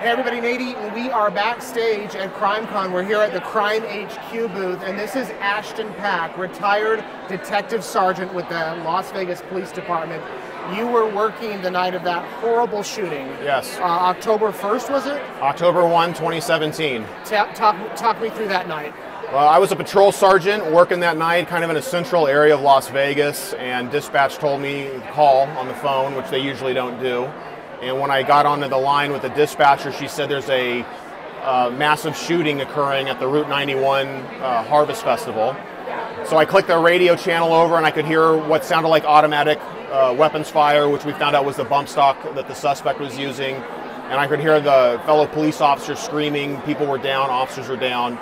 Hey everybody, Nate Eaton. We are backstage at CrimeCon. We're here at the Crime HQ booth, and this is Ashton Pack, retired detective sergeant with the Las Vegas Police Department. You were working the night of that horrible shooting. Yes. October 1st, was it? October 1, 2017. Talk me through that night. Well, I was a patrol sergeant working that night kind of in a central area of Las Vegas, and dispatch told me to call on the phone, which they usually don't do. And when I got onto the line with the dispatcher, she said there's a massive shooting occurring at the Route 91 Harvest Festival. So I clicked the radio channel over and I could hear what sounded like automatic weapons fire, which we found out was the bump stock that the suspect was using. And I could hear the fellow police officers screaming, people were down, officers were down.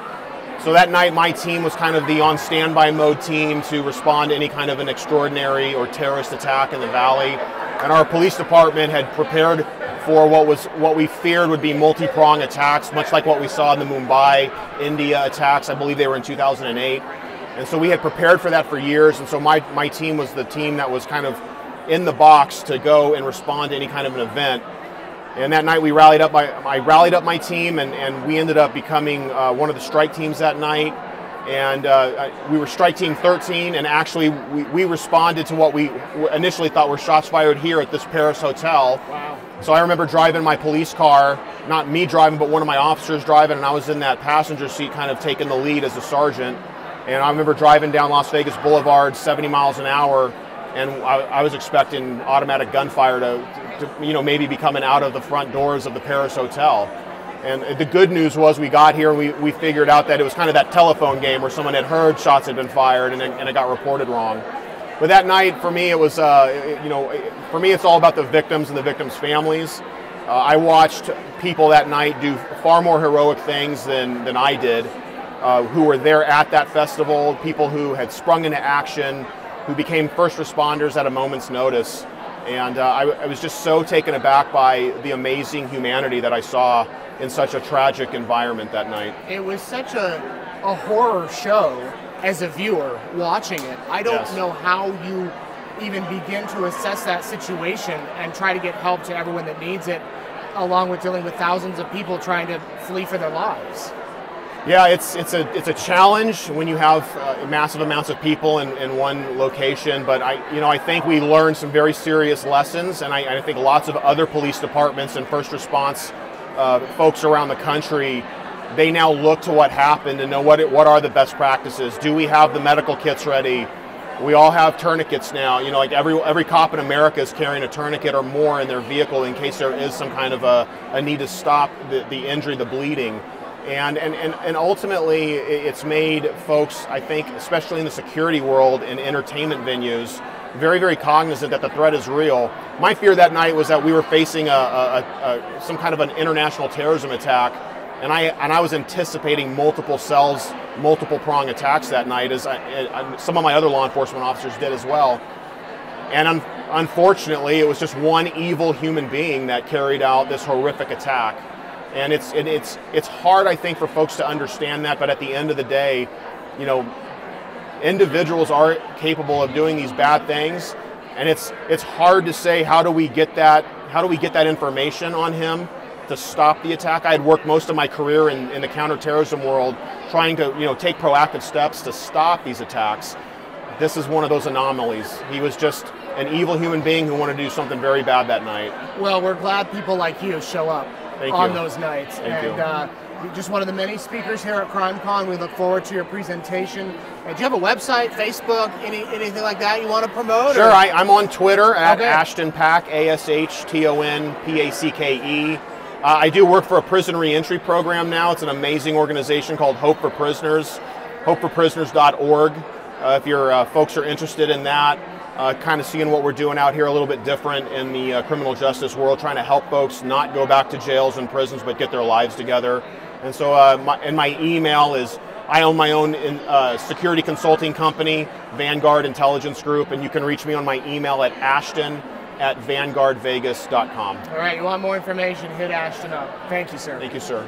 So that night my team was kind of the on standby mode team to respond to any kind of an extraordinary or terrorist attack in the valley. And our police department had prepared for what we feared would be multi-pronged attacks, much like what we saw in the Mumbai, India attacks. I believe they were in 2008. And so we had prepared for that for years. And so my team was the team that was kind of in the box to go and respond to any kind of an event. And that night I rallied up my team, and we ended up becoming one of the strike teams that night. And we were strike team 13, and actually we responded to what we initially thought were shots fired here at this Paris hotel. Wow. So I remember driving my police car, not me driving, but one of my officers driving, and I was in that passenger seat kind of taking the lead as a sergeant. And I remember driving down Las Vegas Boulevard 70 miles an hour, and I was expecting automatic gunfire to maybe be coming out of the front doors of the Paris hotel. And the good news was we got here, we figured out that it was kind of that telephone game where someone had heard shots had been fired and it got reported wrong. But that night, for me, it was, for me, it's all about the victims and the victims' families. I watched people that night do far more heroic things than I did, who were there at that festival, people who had sprung into action, who became first responders at a moment's notice. And I was just so taken aback by the amazing humanity that I saw in such a tragic environment that night. It was such a horror show as a viewer watching it. I don't know how you even begin to assess that situation and try to get help to everyone that needs it, along with dealing with thousands of people trying to flee for their lives. Yeah, it's a challenge when you have massive amounts of people in one location, but I think we learned some very serious lessons, and I think lots of other police departments and first response folks around the country, they now look to what happened and know what are the best practices. Do we have the medical kits ready? We all have tourniquets now. Like every cop in America is carrying a tourniquet or more in their vehicle in case there is some kind of a need to stop the injury, the bleeding. And ultimately, it's made folks, I think, especially in the security world and entertainment venues, very, very cognizant that the threat is real. My fear that night was that we were facing some kind of an international terrorism attack, and I was anticipating multiple cells, multiple prong attacks that night, as some of my other law enforcement officers did as well. And unfortunately, it was just one evil human being that carried out this horrific attack. And it's hard, I think, for folks to understand that, but at the end of the day, individuals are capable of doing these bad things, and it's hard to say how do we get that information on him to stop the attack. I had worked most of my career in the counterterrorism world trying to take proactive steps to stop these attacks. This is one of those anomalies. He was just an evil human being who wanted to do something very bad that night. Well, we're glad people like you show up on those nights. Thank you. You're just one of the many speakers here at CrimeCon. We look forward to your presentation. Do you have a website, Facebook, anything like that you want to promote? Sure, I'm on Twitter at Ashton Pack, ASHTONPACKE. I do work for a prison reentry program now. It's an amazing organization called Hope for Prisoners, hopeforprisoners.org. If your folks are interested in that, kind of seeing what we're doing out here a little bit different in the criminal justice world, trying to help folks not go back to jails and prisons, but get their lives together. And so my email is, I own my own security consulting company, Vanguard Intelligence Group, and you can reach me on my email at ashton@vanguardvegas.com. All right, you want more information, hit Ashton up. Thank you, sir. Thank you, sir.